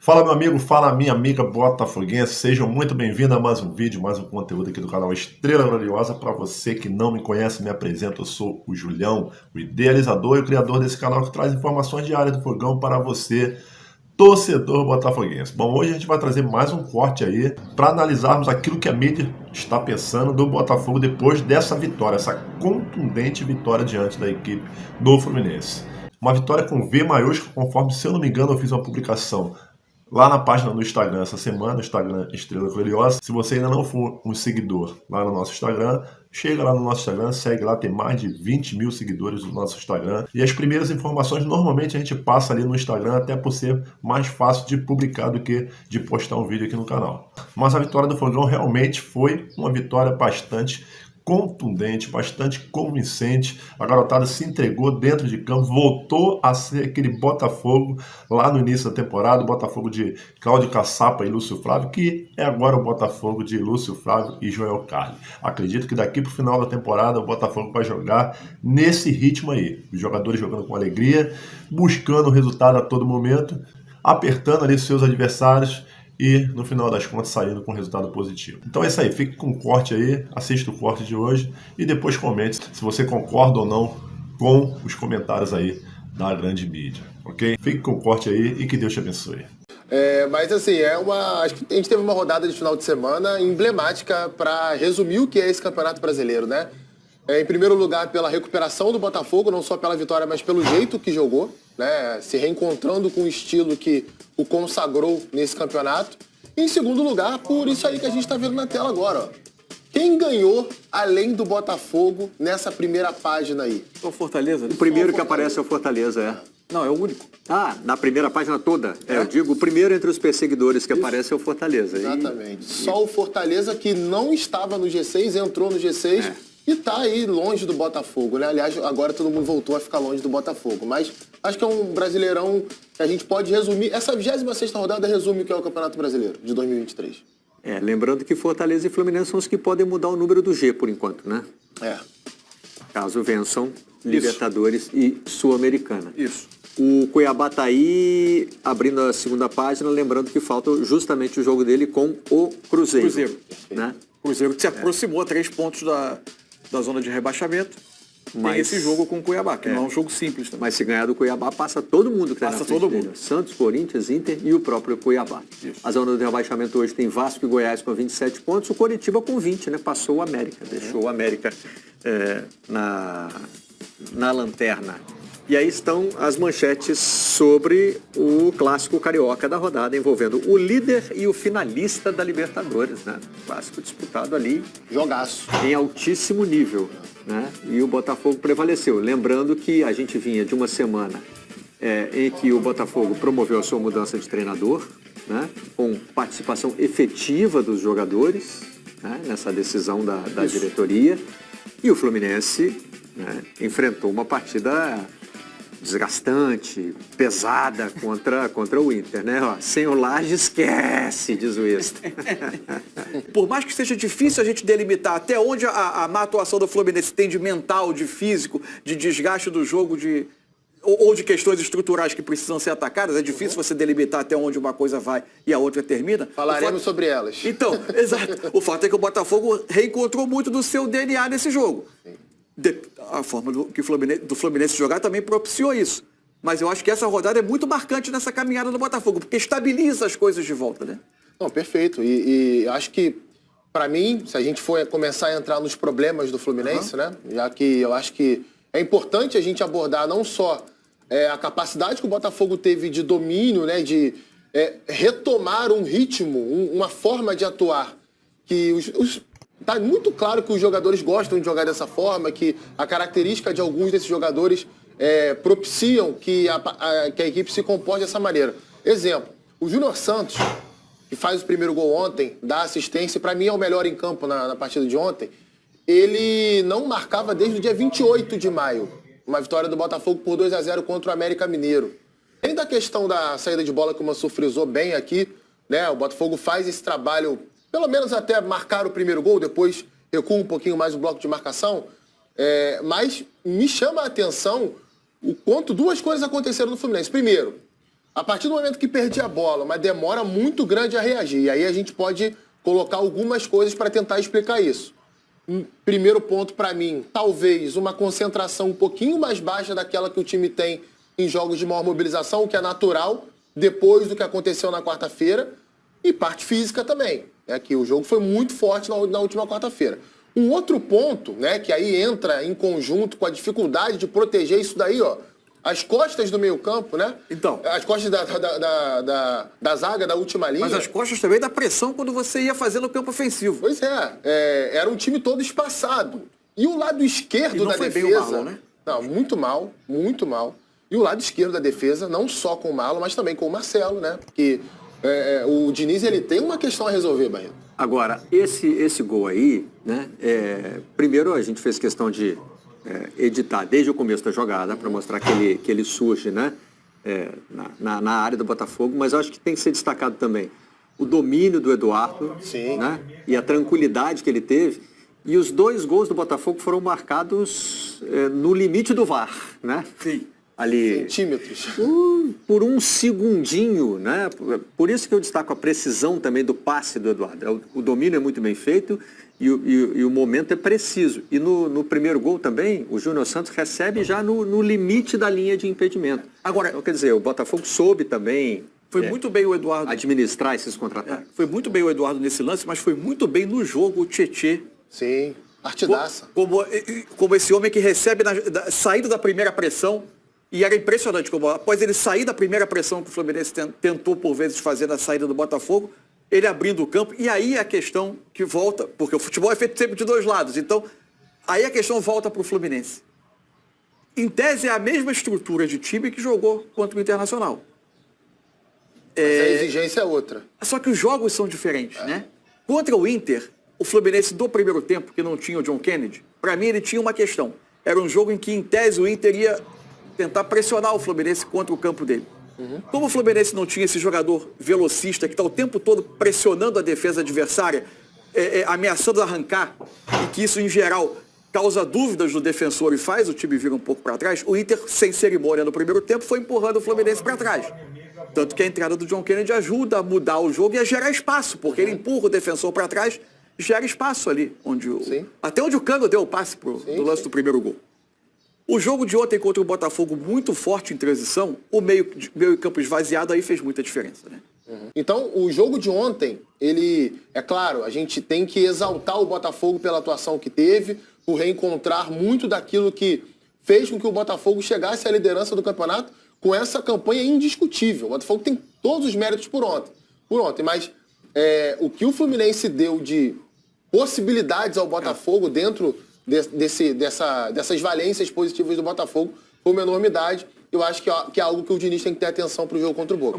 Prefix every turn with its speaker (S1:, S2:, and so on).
S1: Fala meu amigo, fala minha amiga botafoguense, sejam muito bem-vindos a mais um vídeo, mais um conteúdo aqui do canal Estrela Gloriosa. Para você que não me conhece, me apresento, eu sou o Julião, o idealizador e o criador desse canal que traz informações diárias do fogão para você, torcedor botafoguense. Bom, hoje a gente vai trazer mais um corte aí para analisarmos aquilo que a mídia está pensando do Botafogo depois dessa vitória, essa contundente vitória diante da equipe do Fluminense. Uma vitória com V maiúsculo, conforme, se eu não me engano, eu fiz uma publicação lá na página do Instagram essa semana, Instagram Estrela Gloriosa. Se você ainda não for um seguidor lá no nosso Instagram, chega lá no nosso Instagram, segue lá, tem mais de 20 mil seguidores no nosso Instagram. E as primeiras informações normalmente a gente passa ali no Instagram, até por ser mais fácil de publicar do que de postar um vídeo aqui no canal. Mas a vitória do Fogão realmente foi uma vitória bastante contundente, bastante convincente. A garotada se entregou dentro de campo, voltou a ser aquele Botafogo lá no início da temporada, o Botafogo de Cláudio Caçapa e Lúcio Flávio, que é agora o Botafogo de Lúcio Flávio e Joel Carli. Acredito que daqui para o final da temporada o Botafogo vai jogar nesse ritmo aí, os jogadores jogando com alegria, buscando o resultado a todo momento, apertando ali seus adversários e, no final das contas, saindo com resultado positivo. Então é isso aí, fique com o corte aí, assista o corte de hoje e depois comente se você concorda ou não com os comentários aí da grande mídia, ok? Fique com o corte aí e que Deus te abençoe.
S2: Mas assim, acho que a gente teve uma rodada de final de semana emblemática para resumir o que é esse Campeonato Brasileiro, né? Em primeiro lugar, pela recuperação do Botafogo, não só pela vitória, mas pelo jeito que jogou, né? Se reencontrando com o estilo que o consagrou nesse campeonato. E em segundo lugar, por isso aí que a gente está vendo na tela agora, ó. Quem ganhou, além do Botafogo, nessa primeira página aí?
S3: O Fortaleza.
S4: O primeiro que aparece é o Fortaleza, é.
S3: Não, é o único.
S4: Ah, na primeira página toda. Eu digo, o primeiro entre os perseguidores que aparece é o Fortaleza.
S2: Exatamente. Só o Fortaleza que não estava no G6, entrou no G6 e tá aí longe do Botafogo, né? Aliás, agora todo mundo voltou a ficar longe do Botafogo. Mas acho que é um Brasileirão que a gente pode resumir. Essa 26ª rodada resume o que é o Campeonato Brasileiro de 2023.
S4: Lembrando que Fortaleza e Fluminense são os que podem mudar o número do G por enquanto, né? Caso vençam Libertadores e Sul-Americana.
S3: Isso.
S4: O Cuiabá tá aí, abrindo a segunda página, lembrando que falta justamente o jogo dele com o Cruzeiro. Né?
S3: Cruzeiro que se aproximou a 3 pontos da zona de rebaixamento. Mas tem esse jogo com o Cuiabá, que não é um jogo simples também.
S4: Mas se ganhar do Cuiabá, passa todo mundo que tá na frente
S3: todo
S4: dele.
S3: mundo.
S4: Santos, Corinthians, Inter e o próprio Cuiabá.
S3: Isso.
S4: A zona do rebaixamento hoje tem Vasco e Goiás com 27 pontos. O Coritiba com 20, né? Passou o América. Deixou o América na lanterna. E aí estão as manchetes sobre o clássico carioca da rodada, envolvendo o líder e o finalista da Libertadores, né? Clássico disputado ali.
S2: Jogaço.
S4: Em altíssimo nível, né? E o Botafogo prevaleceu. Lembrando que a gente vinha de uma semana em que o Botafogo promoveu a sua mudança de treinador, né? Com participação efetiva dos jogadores, né? Nessa decisão da diretoria. E o Fluminense, né? Enfrentou uma partida desgastante, pesada contra o Inter, né? Ó, sem o Laje, esquece, diz o Extra.
S3: Por mais que seja difícil a gente delimitar até onde a má atuação do Fluminense tem de mental, de físico, de desgaste do jogo, ou de questões estruturais que precisam ser atacadas, é difícil você delimitar até onde uma coisa vai e a outra termina.
S2: Falaremos sobre elas.
S3: Então, exato. O fato é que o Botafogo reencontrou muito do seu DNA nesse jogo. A forma do Fluminense jogar também propiciou isso. Mas eu acho que essa rodada é muito marcante nessa caminhada do Botafogo, porque estabiliza as coisas de volta, né?
S2: Não, perfeito. E acho que, para mim, se a gente for começar a entrar nos problemas do Fluminense, né? Já que eu acho que é importante a gente abordar não só a capacidade que o Botafogo teve de domínio, né? De retomar um ritmo, uma forma de atuar que tá muito claro que os jogadores gostam de jogar dessa forma, que a característica de alguns desses jogadores propiciam que a equipe se comporte dessa maneira. Exemplo, o Júnior Santos, que faz o primeiro gol ontem, dá assistência, para mim é o melhor em campo na partida de ontem, ele não marcava desde o dia 28 de maio, uma vitória do Botafogo por 2-0 contra o América Mineiro. Além da questão da saída de bola que o Mansur frisou bem aqui, né, o Botafogo faz esse trabalho pelo menos até marcar o primeiro gol, depois recua um pouquinho mais o bloco de marcação. Mas me chama a atenção o quanto duas coisas aconteceram no Fluminense. Primeiro, A partir do momento que perdia a bola, uma demora muito grande a reagir. E aí a gente pode colocar algumas coisas para tentar explicar isso. Primeiro ponto para mim, talvez uma concentração um pouquinho mais baixa daquela que o time tem em jogos de maior mobilização, o que é natural, depois do que aconteceu na quarta-feira. E parte física também, né, que o jogo foi muito forte na última quarta-feira. Um outro ponto, né, que aí entra em conjunto com a dificuldade de proteger isso daí, ó, as costas do meio-campo, né?
S3: Então.
S2: As costas da zaga, da última linha.
S3: Mas as costas também da pressão quando você ia fazer no campo ofensivo.
S2: Pois é, era um time todo espaçado. E o lado esquerdo da defesa...
S3: Bem o Marlon, né?
S2: Não, muito mal, muito mal. E o lado esquerdo da defesa, não só com o Marlon, mas também com o Marcelo, né? Porque o Diniz, ele tem uma questão a resolver, Barreto.
S4: Agora, esse gol aí, né? Primeiro a gente fez questão de editar desde o começo da jogada para mostrar que ele surge, né? Na área do Botafogo, mas eu acho que tem que ser destacado também o domínio do Eduardo,
S2: Sim.
S4: Né? E a tranquilidade que ele teve. E os 2 gols do Botafogo foram marcados no limite do VAR, né?
S3: Sim.
S4: Ali,
S2: Centímetros.
S4: por um segundinho, né? Por isso que eu destaco a precisão também do passe do Eduardo. O domínio é muito bem feito e o momento é preciso. E no primeiro gol também, o Júnior Santos recebe já no limite da linha de impedimento.
S3: Agora,
S4: então, quer dizer, o Botafogo soube também
S3: foi muito bem o Eduardo
S4: administrar esses contra-ataques.
S3: Foi muito bem o Eduardo nesse lance, mas foi muito bem no jogo o Tietê.
S2: Sim, partidaça.
S3: Como esse homem que recebe saída da primeira pressão. E era impressionante como, após ele sair da primeira pressão que o Fluminense tentou, por vezes, fazer na saída do Botafogo, ele abrindo o campo. E aí a questão que volta, porque o futebol é feito sempre de 2 lados. Então, aí a questão volta para o Fluminense. Em tese, é a mesma estrutura de time que jogou contra o Internacional.
S2: Mas a exigência é outra.
S3: Só que os jogos são diferentes, né? Contra o Inter, o Fluminense do primeiro tempo, que não tinha o John Kennedy, para mim ele tinha uma questão. Era um jogo em que, em tese, o Inter ia tentar pressionar o Fluminense contra o campo dele. Como o Fluminense não tinha esse jogador velocista que está o tempo todo pressionando a defesa adversária, ameaçando arrancar, e que isso, em geral, causa dúvidas no defensor e faz o time vir um pouco para trás, o Inter, sem cerimônia no primeiro tempo, foi empurrando o Fluminense para trás. Tanto que a entrada do John Kennedy ajuda a mudar o jogo e a gerar espaço, porque ele empurra o defensor para trás, gera espaço ali, até onde o Cano deu o passe do lance do primeiro gol. O jogo de ontem contra o Botafogo, muito forte em transição, o meio campo esvaziado aí fez muita diferença, né?
S2: Então, o jogo de ontem, é claro, a gente tem que exaltar o Botafogo pela atuação que teve, por reencontrar muito daquilo que fez com que o Botafogo chegasse à liderança do campeonato com essa campanha indiscutível. O Botafogo tem todos os méritos por ontem, mas o que o Fluminense deu de possibilidades ao Botafogo dentro dessas valências positivas do Botafogo foi uma enormidade. Eu acho que é algo que o Diniz tem que ter atenção para o jogo contra o Boca.